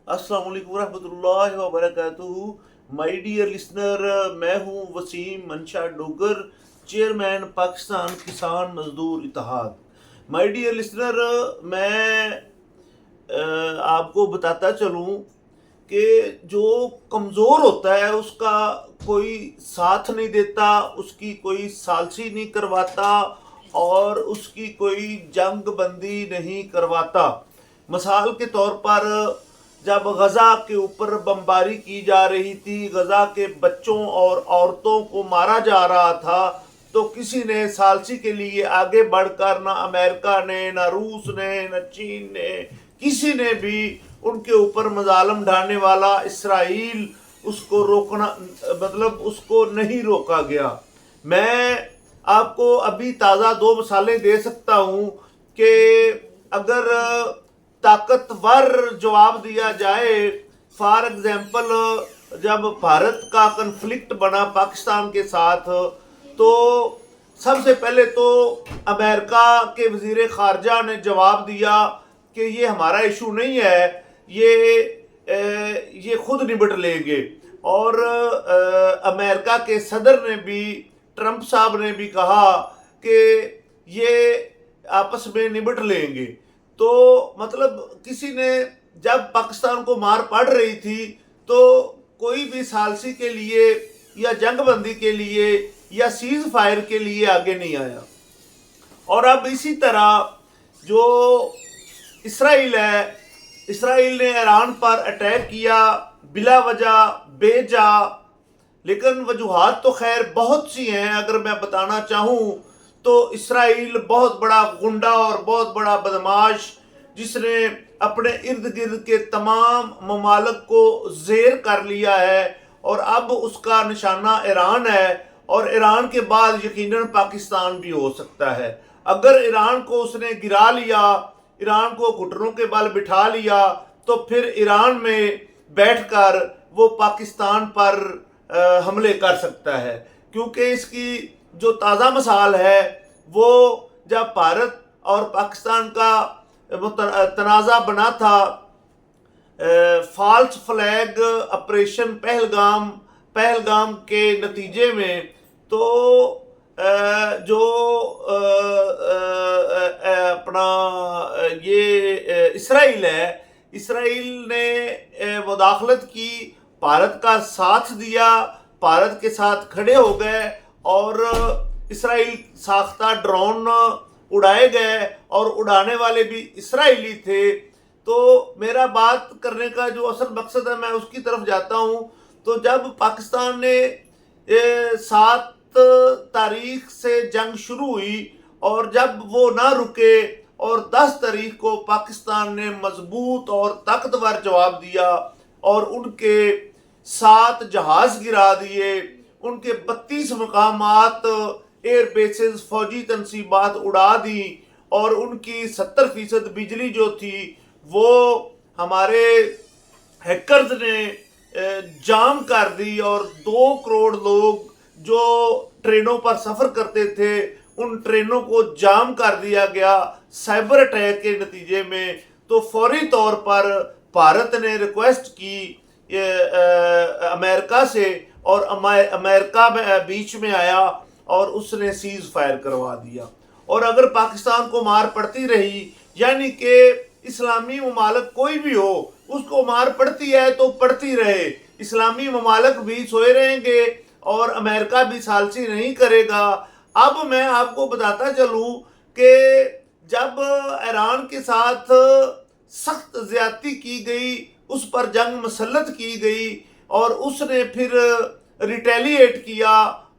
अस्सलाम वालेकुम रहमतुल्लाहि व बरकातुहू। माय डियर लिसनर, मैं हूं वसीम मंशा डोगर, चेयरमैन पाकिस्तान किसान मजदूर इत्तेहाद। माय डियर लिसनर, मैं आपको बताता चलूं कि जो कमज़ोर होता है उसका कोई साथ नहीं देता, उसकी कोई सालसी नहीं करवाता और उसकी कोई जंग बंदी नहीं करवाता। मिसाल के तौर पर जब गज़ा के ऊपर बमबारी की जा रही थी, गज़ा के बच्चों और औरतों को मारा जा रहा था, तो किसी ने सालसी के लिए आगे बढ़कर, ना अमेरिका ने, ना रूस ने, ना चीन ने, किसी ने भी उनके ऊपर मजालम ढाने वाला इसराइल उसको रोकना, मतलब उसको नहीं रोका गया। मैं आपको अभी ताज़ा दो मिसालें दे सकता हूँ कि अगर ताकतवर जवाब दिया जाए, फॉर एग्जाम्पल जब भारत का कन्फ्लिक्ट बना पाकिस्तान के साथ, तो सबसे पहले तो अमेरिका के वजीर खारजा ने जवाब दिया कि ये हमारा इशू नहीं है, ये खुद निपट लेंगे। और अमेरिका के सदर ने भी, ट्रंप साहब ने भी कहा कि ये आपस में निपट लेंगे। तो मतलब किसी ने, जब पाकिस्तान को मार पड़ रही थी, तो कोई भी सालसी के लिए या जंगबंदी के लिए या सीज फायर के लिए आगे नहीं आया। और अब इसी तरह जो इसराइल है, इसराइल ने ईरान पर अटैक किया बिला वजह, बेजा, लेकिन वजूहात तो खैर बहुत सी हैं। अगर मैं बताना चाहूँ तो इसराइल बहुत बड़ा गुंडा और बहुत बड़ा बदमाश, जिसने अपने इर्द गिर्द के तमाम ममालिक को जेर कर लिया है, और अब उसका निशाना ईरान है, और ईरान के बाद यकीनन पाकिस्तान भी हो सकता है। अगर ईरान को उसने गिरा लिया, ईरान को घुटनों के बल बिठा लिया, तो फिर ईरान में बैठकर वो पाकिस्तान पर हमले कर सकता है। क्योंकि इसकी जो ताज़ा मिसाल है, वो जब भारत और पाकिस्तान का तनाज़ा बना था फॉल्स फ्लैग ऑपरेशन पहलगाम के नतीजे में, तो जो अपना ये इसराइल है, इसराइल ने मुदाखलत की, भारत का साथ दिया, भारत के साथ खड़े हो गए, और इसराइल साख्ता ड्रोन उड़ाए गए, और उड़ाने वाले भी इसराइली थे। तो मेरा बात करने का जो असल मकसद है, मैं उसकी तरफ जाता हूँ। तो जब पाकिस्तान ने 7 तारीख से जंग शुरू हुई, और जब वो ना रुके, और 10 तारीख को पाकिस्तान ने मजबूत और ताकतवर जवाब दिया, और उनके 7 जहाज गिरा दिए, उनके 32 मकामात, एयर बेसेस, फौजी तनसीबात उड़ा दी, और उनकी 70% बिजली जो थी वो हमारे हैकर्स ने जाम कर दी, और 2 करोड़ लोग जो ट्रेनों पर सफ़र करते थे, उन ट्रेनों को जाम कर दिया गया साइबर अटैक के नतीजे में। तो फौरी तौर पर भारत ने रिक्वेस्ट की अमेरिका से, और अमेरिका में बीच में आया, और उसने सीज फायर करवा दिया। और अगर पाकिस्तान को मार पड़ती रही, यानी कि इस्लामी ममालिक कोई भी हो, उसको मार पड़ती है तो पड़ती रहे, इस्लामी ममालिक भी सोए रहेंगे और अमेरिका भी सालसी नहीं करेगा। अब मैं आपको बताता चलूँ कि जब ईरान के साथ सख्त ज्यादती की गई, उस पर जंग मसल्लत की गई, और उसने फिर रिटेलिएट किया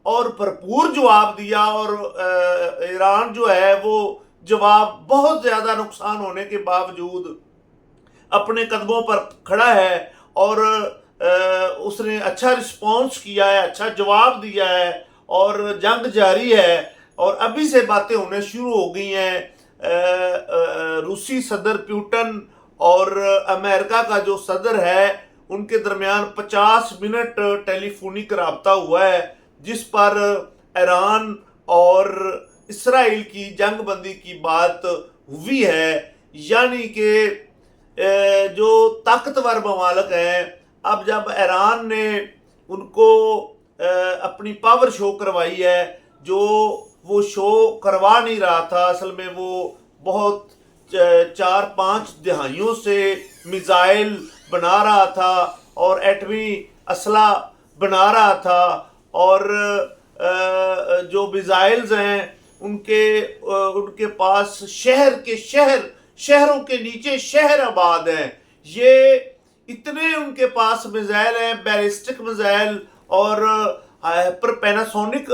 और भरपूर जवाब दिया, और ईरान जो है वो जवाब बहुत ज़्यादा नुकसान होने के बावजूद अपने कदमों पर खड़ा है, और उसने अच्छा रिस्पॉन्स किया है, अच्छा जवाब दिया है, और जंग जारी है। और अभी से बातें होने शुरू हो गई हैं। रूसी सदर पुतिन और अमेरिका का जो सदर है, उनके दरमियान 50 मिनट टेलीफोनिक रब्ता हुआ है, जिस पर ईरान और इसराइल की जंग बंदी की बात हुई है। यानी कि जो ताकतवर ममालिक हैं, अब जब ईरान ने उनको अपनी पावर शो करवाई है, जो वो शो करवा नहीं रहा था, असल में वो बहुत 4-5 दहाइयों से मिसाइल बना रहा था और एटमी असला बना रहा था, और जो मिसाइल्स हैं उनके पास शहरों के नीचे शहर आबाद हैं। ये इतने उनके पास मिसाइल हैं, बैलिस्टिक मिसाइल और पर पैनासोनिक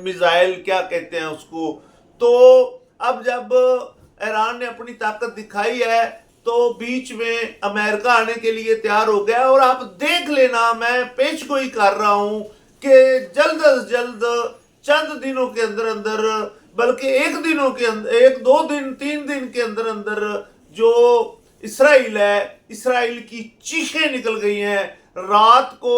मिसाइल क्या कहते हैं उसको। तो अब जब ईरान ने अपनी ताकत दिखाई है तो बीच में अमेरिका आने के लिए तैयार हो गया। और आप देख लेना, मैं पेशगोई कर रहा हूं कि जल्द अज जल्द चंद दिनों के अंदर अंदर, बल्कि एक दिनों के अंदर, 1-2-3 दिन के अंदर अंदर जो इसराइल है, इसराइल की चीखें निकल गई हैं। रात को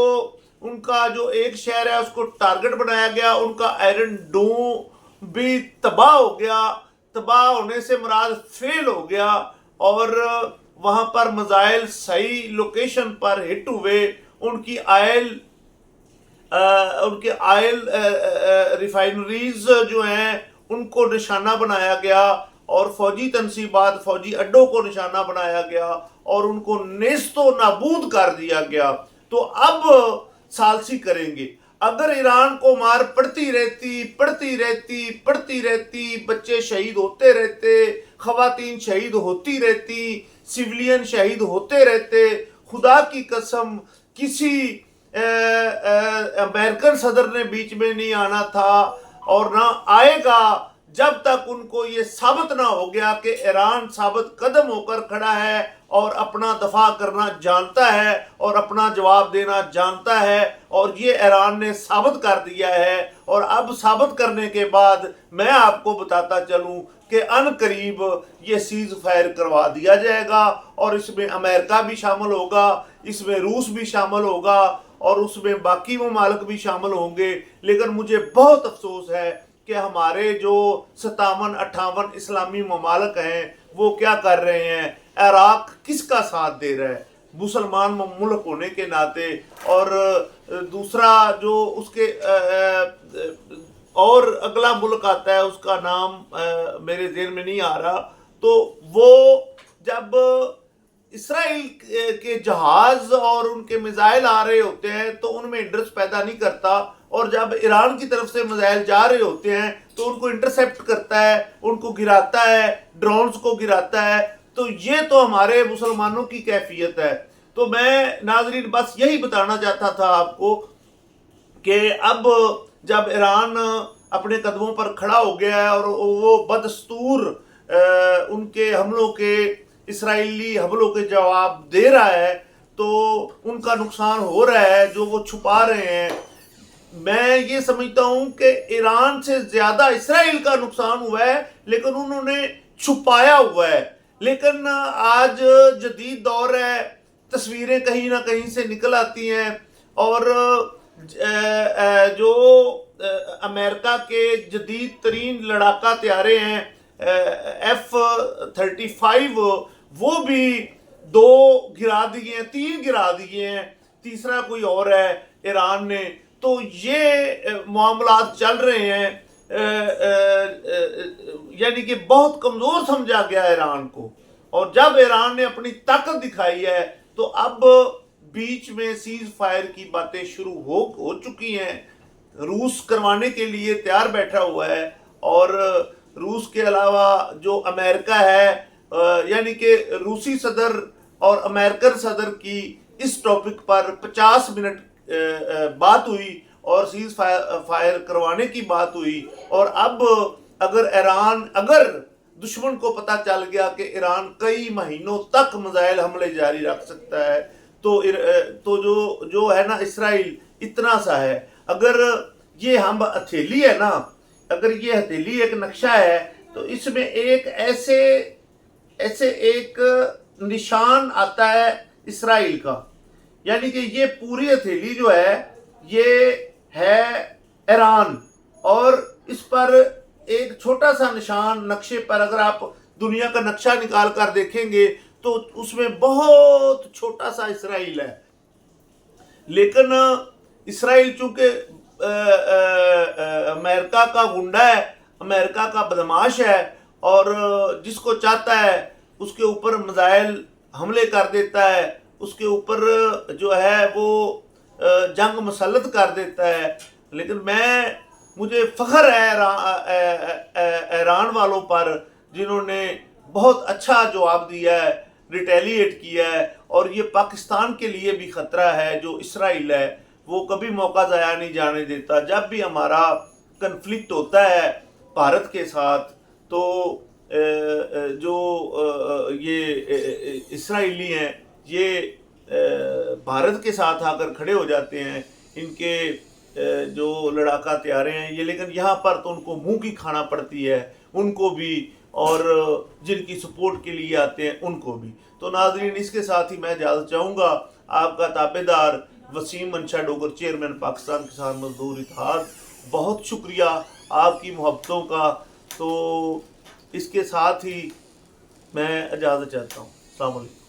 उनका जो एक शहर है उसको टारगेट बनाया गया, उनका आयरन डोम भी तबाह हो गया। तबाह होने से मुराद फेल हो गया, और वहां पर मिसाइल सही लोकेशन पर हिट हुए। उनके आयल रिफाइनरीज जो हैं उनको निशाना बनाया गया, और फौजी तनसीबात, फौजी अड्डों को निशाना बनाया गया, और उनको नेस्तो नाबूद कर दिया गया। तो अब सालसी करेंगे। अगर ईरान को मार पड़ती रहती, बच्चे शहीद होते रहते, खवातीन शहीद होती रहती, सिविलियन शहीद होते रहते, खुदा की कसम किसी अमेरिकन सदर ने बीच में नहीं आना था और ना आएगा जब तक उनको ये साबित ना हो गया कि ईरान साबित कदम होकर खड़ा है और अपना दफा करना जानता है और अपना जवाब देना जानता है। और ये ईरान ने साबित कर दिया है। और अब साबित करने के बाद मैं आपको बताता चलूं कि अनकरीब ये सीज फायर करवा दिया जाएगा, और इसमें अमेरिका भी शामिल होगा, इसमें रूस भी शामिल होगा, और उसमें बाकी ममालिक भी शामिल होंगे। लेकिन मुझे बहुत अफसोस है कि हमारे जो 57-58 इस्लामी ममालिक हैं वो क्या कर रहे हैं। इराक किसका साथ दे रहा है मुसलमान मुल्क होने के नाते, और दूसरा जो उसके और अगला मुल्क आता है उसका नाम मेरे ज़हन में नहीं आ रहा। तो वो जब इसराइल के जहाज और उनके मिसाइल आ रहे होते हैं तो उनमें इंटरेस्ट पैदा नहीं करता, और जब ईरान की तरफ से मिसाइल जा रहे होते हैं तो उनको इंटरसेप्ट करता है, उनको गिराता है, ड्रोन्स को गिराता है। तो ये तो हमारे मुसलमानों की कैफियत है। तो मैं नाजरीन बस यही बताना चाहता था आपको कि अब जब ईरान अपने कदमों पर खड़ा हो गया है और वो बदस्तूर उनके हमलों के, इसराइली हमलों के जवाब दे रहा है, तो उनका नुकसान हो रहा है जो वो छुपा रहे हैं। मैं ये समझता हूं कि ईरान से ज्यादा इसराइल का नुकसान हुआ है, लेकिन उन्होंने छुपाया हुआ है। लेकिन आज जदीद दौर है, तस्वीरें कहीं ना कहीं से निकल आती हैं, और जो अमेरिका के जदीद तरीन लड़ाका तैयारे हैं F-35, वो भी 2 गिरा दिए हैं, 3 गिरा दिए हैं, तीसरा कोई और है ईरान ने। तो ये मामलात चल रहे हैं, यानी कि बहुत कमजोर समझा गया ईरान को। और जब ईरान ने अपनी ताकत दिखाई है तो अब बीच में सीज फायर की बातें शुरू हो चुकी हैं। रूस करवाने के लिए तैयार बैठा हुआ है, और रूस के अलावा जो अमेरिका है, यानी कि रूसी सदर और अमेरिकन सदर की इस टॉपिक पर 50 मिनट बात हुई और सीज फायर करवाने की बात हुई। और अब अगर दुश्मन को पता चल गया कि ईरान कई महीनों तक मिसाइल हमले जारी रख सकता है, तो जो है ना इसराइल इतना सा है। अगर ये हम हथेली है ना, अगर ये हथेली एक नक्शा है, तो इसमें एक ऐसे एक निशान आता है इसराइल का, यानी कि ये पूरी हथेली जो है ये है ईरान, और इस पर एक छोटा सा निशान नक्शे पर अगर आप दुनिया का नक्शा निकाल कर देखेंगे तो उसमें बहुत छोटा सा इसराइल है। लेकिन इसराइल चूंकि अमेरिका का गुंडा है, अमेरिका का बदमाश है, और जिसको चाहता है उसके ऊपर मिसाइल हमले कर देता है, उसके ऊपर जो है वो जंग मुसल्लत कर देता है। लेकिन मुझे फ़ख्र है ईरान वालों पर, जिन्होंने बहुत अच्छा जवाब दिया है, रिटेलिएट किया है। और ये पाकिस्तान के लिए भी ख़तरा है। जो इसराइल है वो कभी मौका ज़ाया नहीं जाने देता। जब भी हमारा कन्फ्लिक्ट होता है भारत के साथ, तो ये इसराइली हैं, ये भारत के साथ आकर खड़े हो जाते हैं। इनके जो लड़ाका तैयारे हैं ये, लेकिन यहाँ पर तो उनको मुंह की खाना पड़ती है, उनको भी, और जिनकी सपोर्ट के लिए आते हैं उनको भी। तो नाज़रीन, इसके साथ ही मैं इजाज़त चाहूँगा। आपका ताबेदार वसीम मंशा डोगर, चेयरमैन पाकिस्तान किसान मजदूर इत्तेहाद। बहुत शुक्रिया आपकी मोहब्बतों का। तो इसके साथ ही मैं इजाज़त चाहता हूँ। अस्सलाम वालेकुम।